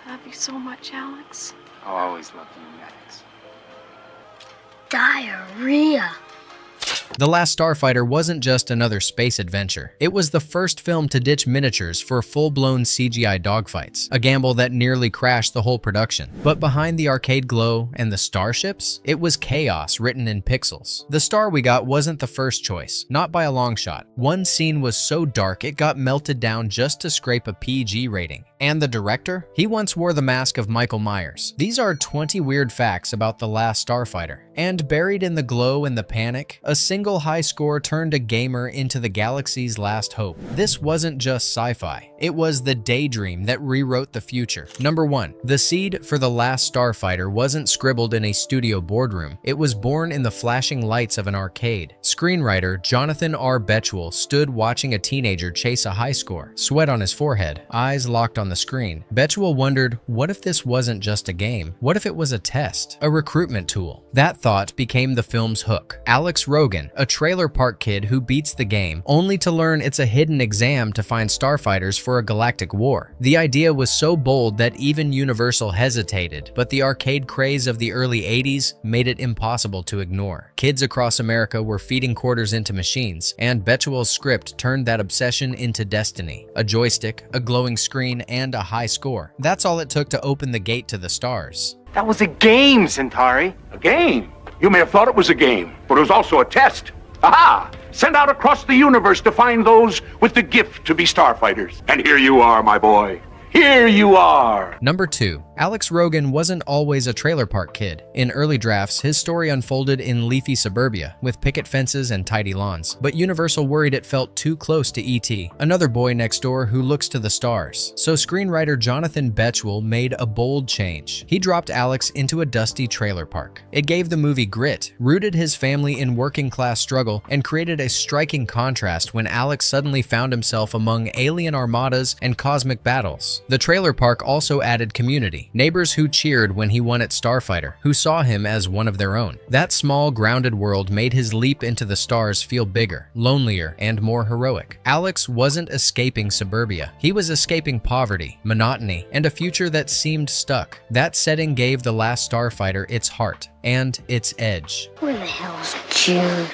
I love you so much, Alex. I'll always love you, Maddox. Diarrhea. The Last Starfighter wasn't just another space adventure. It was the first film to ditch miniatures for full-blown CGI dogfights, a gamble that nearly crashed the whole production. But behind the arcade glow and the starships, it was chaos written in pixels. The star we got wasn't the first choice, not by a long shot. One scene was so dark it got melted down just to scrape a PG rating. And the director? He once wore the mask of Michael Myers. These are 20 weird facts about The Last Starfighter. And buried in the glow and the panic, a single high score turned a gamer into the galaxy's last hope. This wasn't just sci-fi. It was the daydream that rewrote the future. Number 1. The seed for The Last Starfighter wasn't scribbled in a studio boardroom. It was born in the flashing lights of an arcade. Screenwriter Jonathan R. Betchwell stood watching a teenager chase a high score, sweat on his forehead, eyes locked on the screen. Betchwell wondered, what if this wasn't just a game? What if it was a test? A recruitment tool? That thought became the film's hook. Alex Rogan, a trailer park kid who beats the game, only to learn it's a hidden exam to find starfighters for a galactic war. The idea was so bold that even Universal hesitated, but the arcade craze of the early 80s made it impossible to ignore. Kids across America were feeding quarters into machines, and Betchwell's script turned that obsession into destiny. A joystick, a glowing screen, and a high score. That's all it took to open the gate to the stars. That was a game, Centauri. A game? You may have thought it was a game, but it was also a test. Aha! Sent out across the universe to find those with the gift to be starfighters. And here you are, my boy. Here you are! Number 2. Alex Rogan wasn't always a trailer park kid. In early drafts, his story unfolded in leafy suburbia, with picket fences and tidy lawns. But Universal worried it felt too close to E.T., another boy next door who looks to the stars. So screenwriter Jonathan Betchwell made a bold change. He dropped Alex into a dusty trailer park. It gave the movie grit, rooted his family in working-class struggle, and created a striking contrast when Alex suddenly found himself among alien armadas and cosmic battles. The trailer park also added community. Neighbors who cheered when he won at Starfighter, who saw him as one of their own. That small, grounded world made his leap into the stars feel bigger, lonelier, and more heroic. Alex wasn't escaping suburbia. He was escaping poverty, monotony, and a future that seemed stuck. That setting gave The Last Starfighter its heart and its edge. Where the hell's Jude?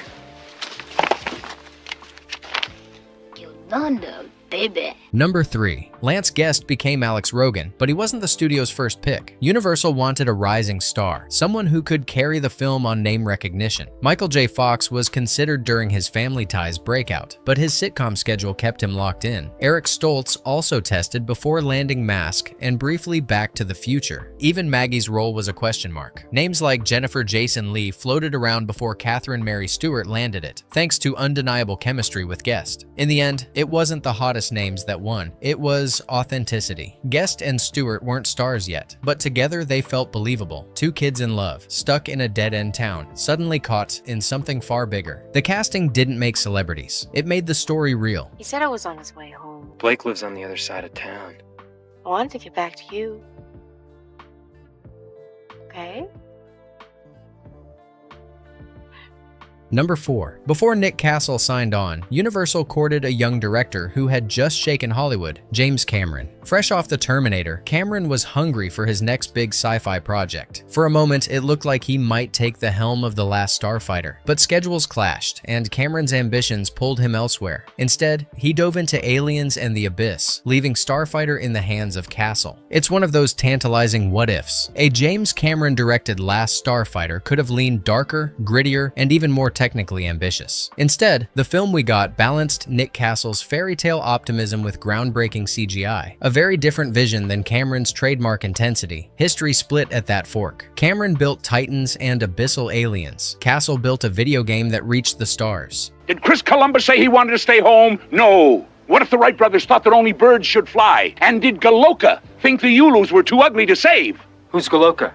Yolanda, baby. Number 3. Lance Guest became Alex Rogan, but he wasn't the studio's first pick. Universal wanted a rising star, someone who could carry the film on name recognition. Michael J. Fox was considered during his Family Ties breakout, but his sitcom schedule kept him locked in. Eric Stoltz also tested before landing Mask and briefly Back to the Future. Even Maggie's role was a question mark. Names like Jennifer Jason Leigh floated around before Catherine Mary Stewart landed it, thanks to undeniable chemistry with Guest. In the end, it wasn't the hottest names that won. It was authenticity. Guest and Stewart weren't stars yet, but together they felt believable. Two kids in love, stuck in a dead-end town, suddenly caught in something far bigger. The casting didn't make celebrities. It made the story real. He said I was on his way home. Blake lives on the other side of town. I wanted to get back to you. Okay? Number 4. Before Nick Castle signed on, Universal courted a young director who had just shaken Hollywood, James Cameron. Fresh off The Terminator, Cameron was hungry for his next big sci-fi project. For a moment, it looked like he might take the helm of The Last Starfighter, but schedules clashed, and Cameron's ambitions pulled him elsewhere. Instead, he dove into Aliens and the Abyss, leaving Starfighter in the hands of Castle. It's one of those tantalizing what-ifs. A James Cameron-directed Last Starfighter could have leaned darker, grittier, and even more technically ambitious. Instead, the film we got balanced Nick Castle's fairy tale optimism with groundbreaking CGI, a very different vision than Cameron's trademark intensity. History split at that fork. Cameron built Titans and abyssal aliens. Castle built a video game that reached the stars. Did Chris Columbus say he wanted to stay home? No. What if the Wright brothers thought that only birds should fly? And did Galoka think the Ulus were too ugly to save? Who's Galoka?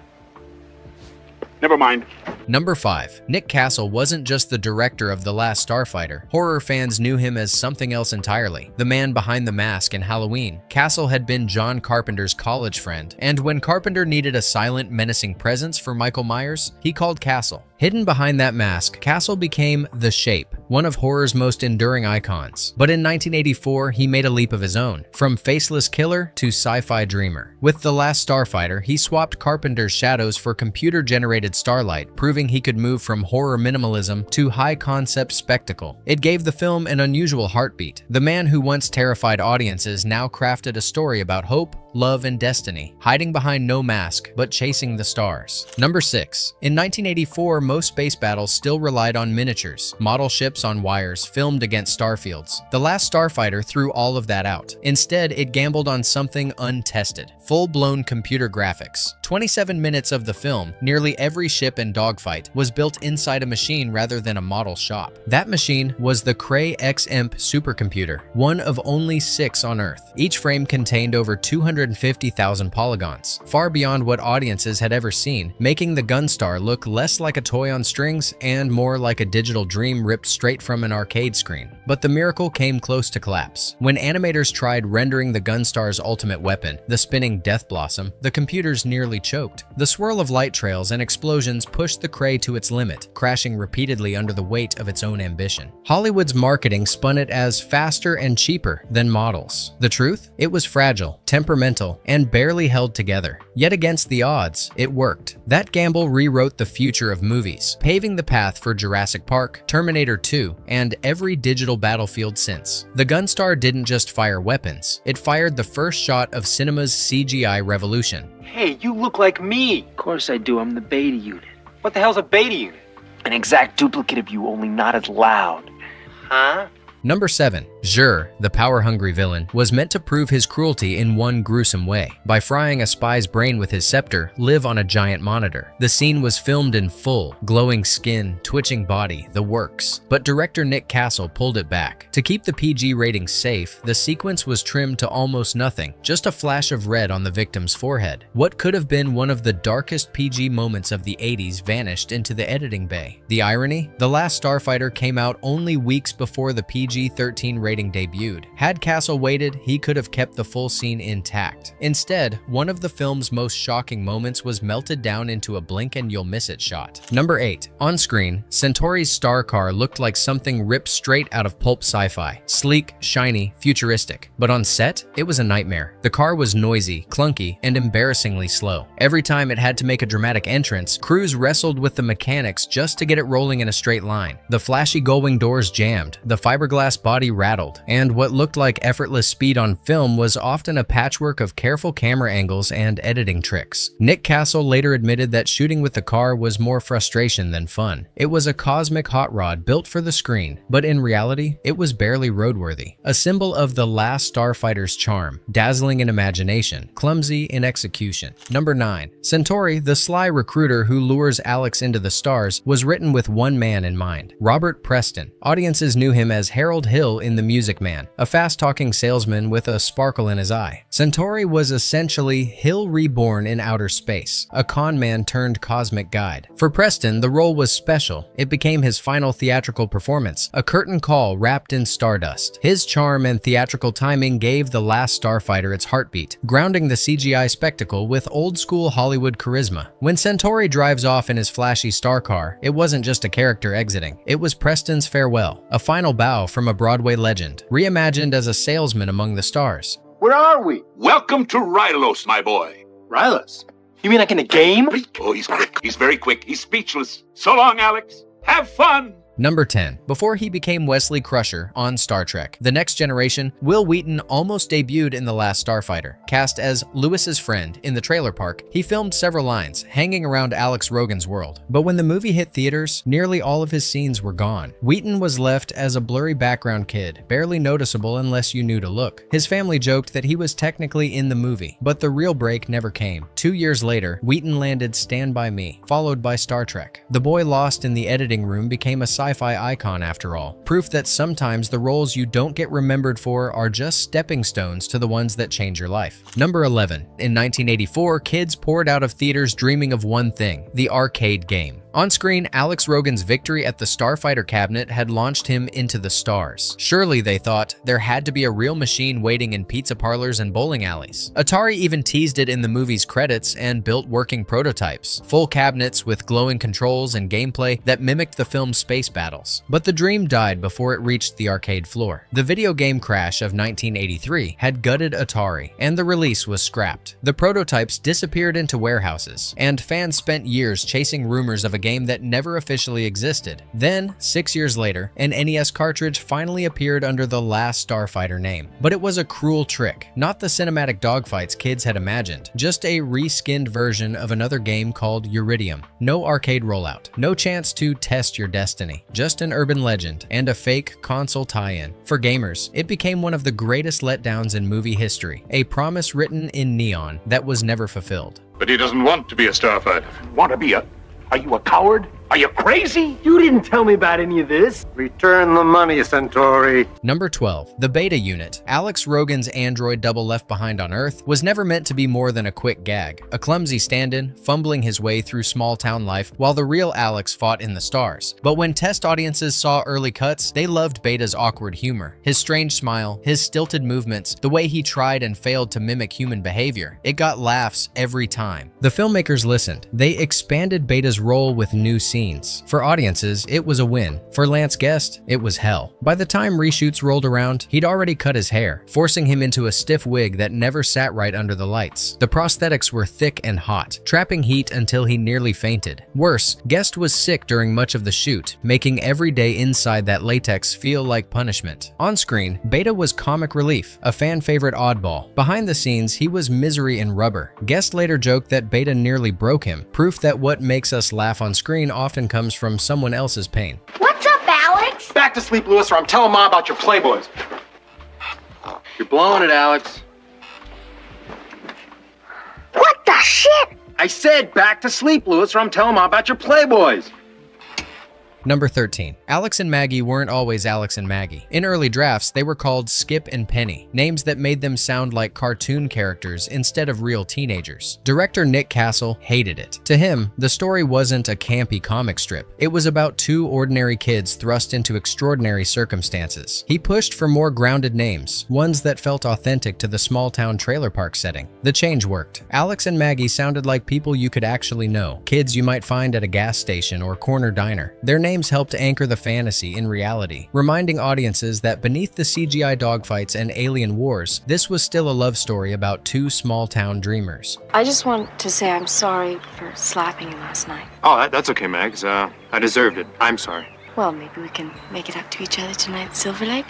Never mind. Number 5. Nick Castle wasn't just the director of The Last Starfighter. Horror fans knew him as something else entirely. The man behind the mask in Halloween. Castle had been John Carpenter's college friend, and when Carpenter needed a silent, menacing presence for Michael Myers, he called Castle. Hidden behind that mask, Castle became The Shape, one of horror's most enduring icons. But in 1984, he made a leap of his own, from faceless killer to sci-fi dreamer. With The Last Starfighter, he swapped Carpenter's shadows for computer-generated starlight, proving he could move from horror minimalism to high-concept spectacle. It gave the film an unusual heartbeat. The man who once terrified audiences now crafted a story about hope, love, and destiny, hiding behind no mask, but chasing the stars. Number 6. In 1984, most space battles still relied on miniatures, model ships on wires filmed against starfields. The Last Starfighter threw all of that out. Instead, it gambled on something untested: full-blown computer graphics. 27 minutes of the film, nearly every ship and dogfight, was built inside a machine rather than a model shop. That machine was the Cray X-Imp supercomputer, one of only 6 on Earth. Each frame contained over 250,000 polygons, far beyond what audiences had ever seen, making the Gunstar look less like a toy on strings and more like a digital dream ripped straight from an arcade screen. But the miracle came close to collapse. When animators tried rendering the Gunstar's ultimate weapon, the spinning Death Blossom, the computers nearly choked. The swirl of light trails and explosions pushed the Cray to its limit, crashing repeatedly under the weight of its own ambition. Hollywood's marketing spun it as faster and cheaper than models. The truth? It was fragile, temperamental, and barely held together. Yet against the odds, it worked. That gamble rewrote the future of movies, paving the path for Jurassic Park, Terminator 2, and every digital battlefield since. The Gunstar didn't just fire weapons, it fired the first shot of cinema's CGI revolution. Hey, you look like me. Of course I do, I'm the beta unit. What the hell's a beta unit? An exact duplicate of you, only not as loud. Huh? Number 7. Zhur, the power-hungry villain, was meant to prove his cruelty in one gruesome way. By frying a spy's brain with his scepter, live on a giant monitor. The scene was filmed in full, glowing skin, twitching body, the works. But director Nick Castle pulled it back. To keep the PG rating safe, the sequence was trimmed to almost nothing, just a flash of red on the victim's forehead. What could have been one of the darkest PG moments of the 80s vanished into the editing bay. The irony? The Last Starfighter came out only weeks before the PG-13 rating debuted. Had Castle waited, he could have kept the full scene intact. Instead, one of the film's most shocking moments was melted down into a blink and you'll miss it shot. Number 8. On screen, Centauri's star car looked like something ripped straight out of pulp sci-fi. Sleek, shiny, futuristic. But on set, it was a nightmare. The car was noisy, clunky, and embarrassingly slow. Every time it had to make a dramatic entrance, crews wrestled with the mechanics just to get it rolling in a straight line. The flashy gullwing doors jammed, the fiberglass body rattled, and what looked like effortless speed on film was often a patchwork of careful camera angles and editing tricks. Nick Castle later admitted that shooting with the car was more frustration than fun. It was a cosmic hot rod built for the screen, but in reality, it was barely roadworthy. A symbol of the Last Starfighter's charm, dazzling in imagination, clumsy in execution. Number 9. Centauri, the sly recruiter who lures Alex into the stars, was written with one man in mind: Robert Preston. Audiences knew him as Harold Hill in The Music Man, a fast-talking salesman with a sparkle in his eye. Centauri was essentially Hill reborn in outer space, a con man turned cosmic guide. For Preston, the role was special. It became his final theatrical performance, a curtain call wrapped in stardust. His charm and theatrical timing gave The Last Starfighter its heartbeat, grounding the CGI spectacle with old-school Hollywood charisma. When Centauri drives off in his flashy star car, it wasn't just a character exiting. It was Preston's farewell, a final bow from a Broadway legend, reimagined as a salesman among the stars. Where are we? Welcome to Rylos, my boy. Rylos? You mean like in a game? Oh, he's quick. He's very quick. He's speechless. So long, Alex. Have fun. Number 10. Before he became Wesley Crusher on Star Trek: The Next Generation, Will Wheaton almost debuted in The Last Starfighter. Cast as Lewis's friend in the trailer park, he filmed several lines, hanging around Alex Rogan's world. But when the movie hit theaters, nearly all of his scenes were gone. Wheaton was left as a blurry background kid, barely noticeable unless you knew to look. His family joked that he was technically in the movie, but the real break never came. 2 years later, Wheaton landed Stand By Me, followed by Star Trek. The boy lost in the editing room became a sci-fi icon after all. Proof that sometimes the roles you don't get remembered for are just stepping stones to the ones that change your life. Number 11. In 1984, kids poured out of theaters dreaming of one thing: the arcade game. On screen, Alex Rogan's victory at the Starfighter cabinet had launched him into the stars. Surely, they thought, there had to be a real machine waiting in pizza parlors and bowling alleys. Atari even teased it in the movie's credits and built working prototypes, full cabinets with glowing controls and gameplay that mimicked the film's space battles. But the dream died before it reached the arcade floor. The video game crash of 1983 had gutted Atari, and the release was scrapped. The prototypes disappeared into warehouses, and fans spent years chasing rumors of a game that never officially existed. Then, 6 years later, an NES cartridge finally appeared under the Last Starfighter name. But it was a cruel trick, not the cinematic dogfights kids had imagined, just a reskinned version of another game called Uridium. No arcade rollout, no chance to test your destiny, just an urban legend and a fake console tie-in. For gamers, it became one of the greatest letdowns in movie history, a promise written in neon that was never fulfilled. But he doesn't want to be a starfighter. Want to be a... Are you a coward? Are you crazy? You didn't tell me about any of this. Return the money, Centauri. Number 12. The Beta Unit. Alex Rogan's android double left behind on Earth was never meant to be more than a quick gag, a clumsy stand-in, fumbling his way through small-town life while the real Alex fought in the stars. But when test audiences saw early cuts, they loved Beta's awkward humor, his strange smile, his stilted movements, the way he tried and failed to mimic human behavior. It got laughs every time. The filmmakers listened. They expanded Beta's role with new scenes. For audiences, it was a win. For Lance Guest, it was hell. By the time reshoots rolled around, he'd already cut his hair, forcing him into a stiff wig that never sat right under the lights. The prosthetics were thick and hot, trapping heat until he nearly fainted. Worse, Guest was sick during much of the shoot, making every day inside that latex feel like punishment. On screen, Beta was comic relief, a fan-favorite oddball. Behind the scenes, he was misery in rubber. Guest later joked that Beta nearly broke him, proof that what makes us laugh on screen often comes from someone else's pain. What's up, Alex? Back to sleep, Lewis, or I'm telling Mom about your Playboys. You're blowing it, Alex. What the shit? I said back to sleep, Lewis, or I'm telling Mom about your Playboys. Number 13. Alex and Maggie weren't always Alex and Maggie. In early drafts, they were called Skip and Penny, names that made them sound like cartoon characters instead of real teenagers. Director Nick Castle hated it. To him, the story wasn't a campy comic strip. It was about two ordinary kids thrust into extraordinary circumstances. He pushed for more grounded names, ones that felt authentic to the small-town trailer park setting. The change worked. Alex and Maggie sounded like people you could actually know, kids you might find at a gas station or corner diner. Their names helped anchor the fantasy in reality, reminding audiences that beneath the CGI dogfights and alien wars, this was still a love story about two small-town dreamers. I just want to say I'm sorry for slapping you last night. Oh, that's okay, Mags. I deserved it. I'm sorry. Well, maybe we can make it up to each other tonight at Silver Lake.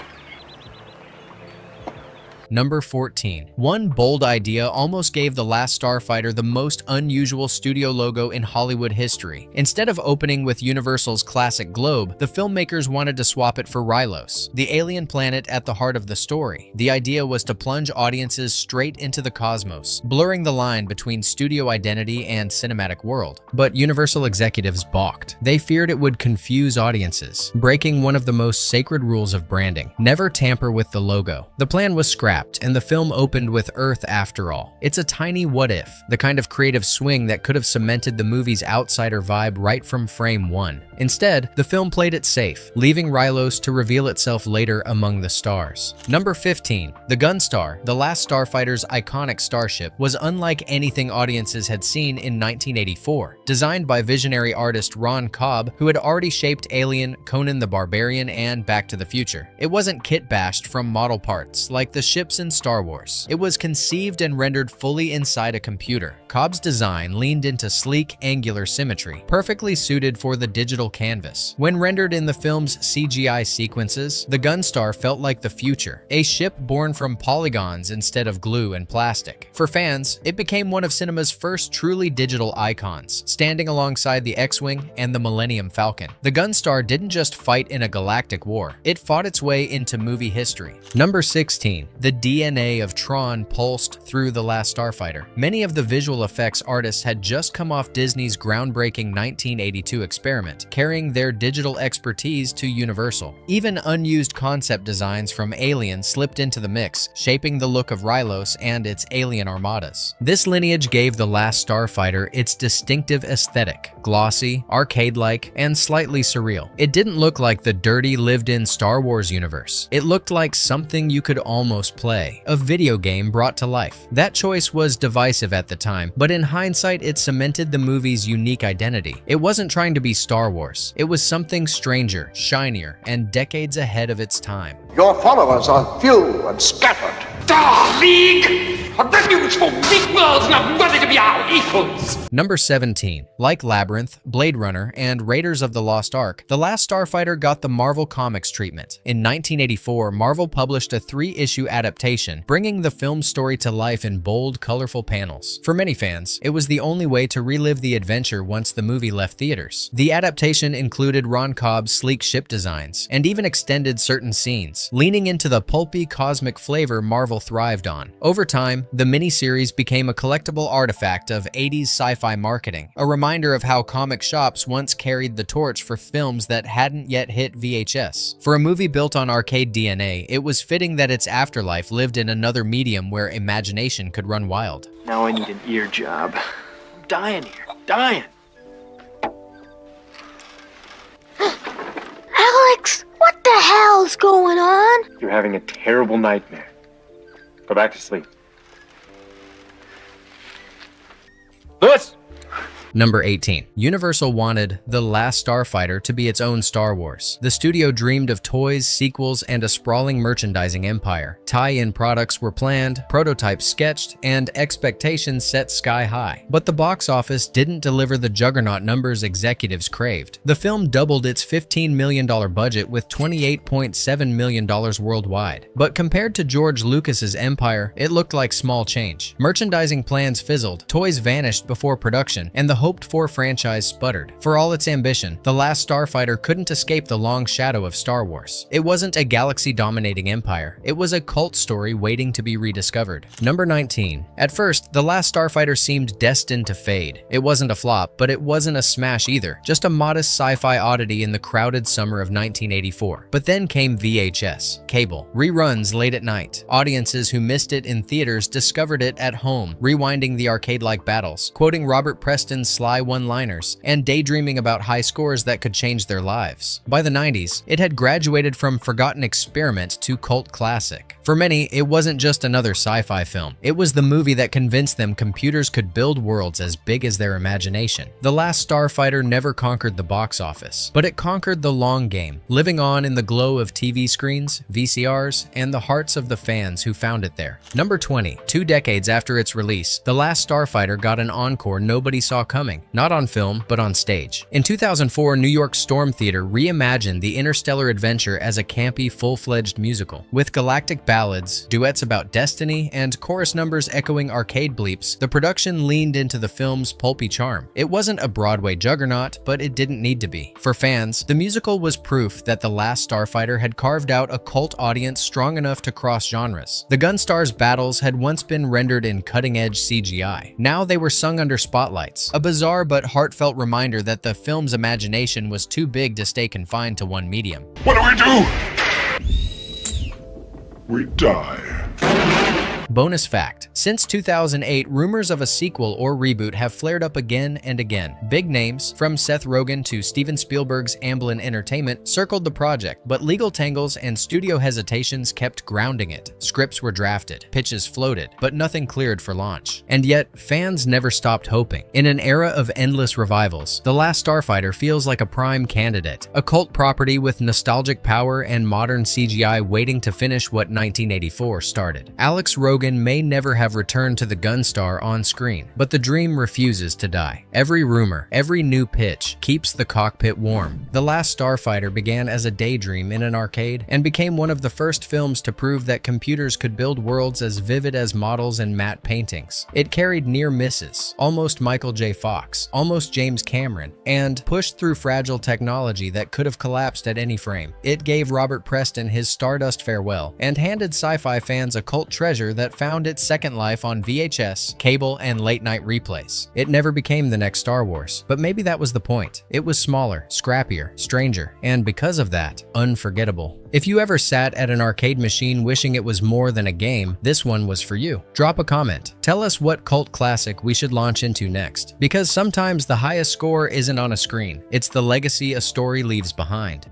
Number 14. One bold idea almost gave The Last Starfighter the most unusual studio logo in Hollywood history. Instead of opening with Universal's classic globe, the filmmakers wanted to swap it for Rylos, the alien planet at the heart of the story. The idea was to plunge audiences straight into the cosmos, blurring the line between studio identity and cinematic world. But Universal executives balked. They feared it would confuse audiences, breaking one of the most sacred rules of branding: never tamper with the logo. The plan was scrapped, and the film opened with Earth after all. It's a tiny what if, the kind of creative swing that could have cemented the movie's outsider vibe right from frame one. Instead, the film played it safe, leaving Rylos to reveal itself later among the stars. Number 15. The Gunstar, the Last Starfighter's iconic starship, was unlike anything audiences had seen in 1984. Designed by visionary artist Ron Cobb, who had already shaped Alien, Conan the Barbarian, and Back to the Future. It wasn't kit-bashed from model parts like the ships in Star Wars. It was conceived and rendered fully inside a computer. Cobb's design leaned into sleek, angular symmetry, perfectly suited for the digital canvas. When rendered in the film's CGI sequences, the Gunstar felt like the future, a ship born from polygons instead of glue and plastic. For fans, it became one of cinema's first truly digital icons, standing alongside the X-Wing and the Millennium Falcon. The Gunstar didn't just fight in a galactic war, it fought its way into movie history. Number 16. The DNA of Tron pulsed through The Last Starfighter. Many of the visual visual effects artists had just come off Disney's groundbreaking 1982 experiment, carrying their digital expertise to Universal. Even unused concept designs from Alien slipped into the mix, shaping the look of Rylos and its alien armadas. This lineage gave The Last Starfighter its distinctive aesthetic, glossy, arcade-like, and slightly surreal. It didn't look like the dirty, lived-in Star Wars universe. It looked like something you could almost play, a video game brought to life. That choice was divisive at the time, but in hindsight, it cemented the movie's unique identity. It wasn't trying to be Star Wars. It was something stranger, shinier, and decades ahead of its time. Your followers are few and scattered. League! A refuge for weak worlds not worthy to be our equals! Number 17. Like Labyrinth, Blade Runner, and Raiders of the Lost Ark, The Last Starfighter got the Marvel Comics treatment. In 1984, Marvel published a 3-issue adaptation, bringing the film's story to life in bold, colorful panels. For many fans, it was the only way to relive the adventure once the movie left theaters. The adaptation included Ron Cobb's sleek ship designs, and even extended certain scenes, leaning into the pulpy, cosmic flavor Marvel thrived on. Over time, the miniseries became a collectible artifact of 80s sci-fi marketing, a reminder of how comic shops once carried the torch for films that hadn't yet hit VHS. For a movie built on arcade DNA, it was fitting that its afterlife lived in another medium where imagination could run wild. Now I need an ear job. I'm dying here, dying. Alex, what the hell's going on? You're having a terrible nightmare. Go back to sleep. Lewis! Number 18. Universal wanted The Last Starfighter to be its own Star Wars. The studio dreamed of toys, sequels, and a sprawling merchandising empire. Tie-in products were planned, prototypes sketched, and expectations set sky high. But the box office didn't deliver the juggernaut numbers executives craved. The film doubled its $15 million budget with $28.7 million worldwide. But compared to George Lucas's empire, it looked like small change. Merchandising plans fizzled, toys vanished before production, and the hoped-for franchise sputtered. For all its ambition, The Last Starfighter couldn't escape the long shadow of Star Wars. It wasn't a galaxy-dominating empire. It was a cult story waiting to be rediscovered. Number 19. At first, The Last Starfighter seemed destined to fade. It wasn't a flop, but it wasn't a smash either. Just a modest sci-fi oddity in the crowded summer of 1984. But then came VHS, cable, reruns late at night. Audiences who missed it in theaters discovered it at home, rewinding the arcade-like battles, quoting Robert Preston's sly one-liners, and daydreaming about high scores that could change their lives. By the 90s, it had graduated from forgotten experiment to cult classic. For many, it wasn't just another sci-fi film. It was the movie that convinced them computers could build worlds as big as their imagination. The Last Starfighter never conquered the box office, but it conquered the long game, living on in the glow of TV screens, VCRs, and the hearts of the fans who found it there. Number 20. 2 decades after its release, The Last Starfighter got an encore nobody saw coming, not on film, but on stage. In 2004, New York's Storm Theater reimagined the interstellar adventure as a campy, full-fledged musical. With galactic ballads, duets about destiny, and chorus numbers echoing arcade bleeps, the production leaned into the film's pulpy charm. It wasn't a Broadway juggernaut, but it didn't need to be. For fans, the musical was proof that The Last Starfighter had carved out a cult audience strong enough to cross genres. The Gunstars' battles had once been rendered in cutting-edge CGI. Now they were sung under spotlights, a bizarre but heartfelt reminder that the film's imagination was too big to stay confined to one medium. What do? We die. Bonus fact: since 2008, rumors of a sequel or reboot have flared up again and again. Big names, from Seth Rogen to Steven Spielberg's Amblin Entertainment, circled the project, but legal tangles and studio hesitations kept grounding it. Scripts were drafted, pitches floated, but nothing cleared for launch. And yet, fans never stopped hoping. In an era of endless revivals, The Last Starfighter feels like a prime candidate, a cult property with nostalgic power and modern CGI waiting to finish what 1984 started. Alex Rogan may never have returned to the Gunstar on screen, but the dream refuses to die. Every rumor, every new pitch keeps the cockpit warm. The Last Starfighter began as a daydream in an arcade and became one of the first films to prove that computers could build worlds as vivid as models and matte paintings. It carried near misses, almost Michael J. Fox, almost James Cameron, and pushed through fragile technology that could have collapsed at any frame. It gave Robert Preston his stardust farewell and handed sci-fi fans a cult treasure that that found its second life on VHS, cable, and late-night replays. It never became the next Star Wars, but maybe that was the point. It was smaller, scrappier, stranger, and because of that, unforgettable. If you ever sat at an arcade machine wishing it was more than a game, this one was for you. Drop a comment. Tell us what cult classic we should launch into next, because sometimes the highest score isn't on a screen, it's the legacy a story leaves behind.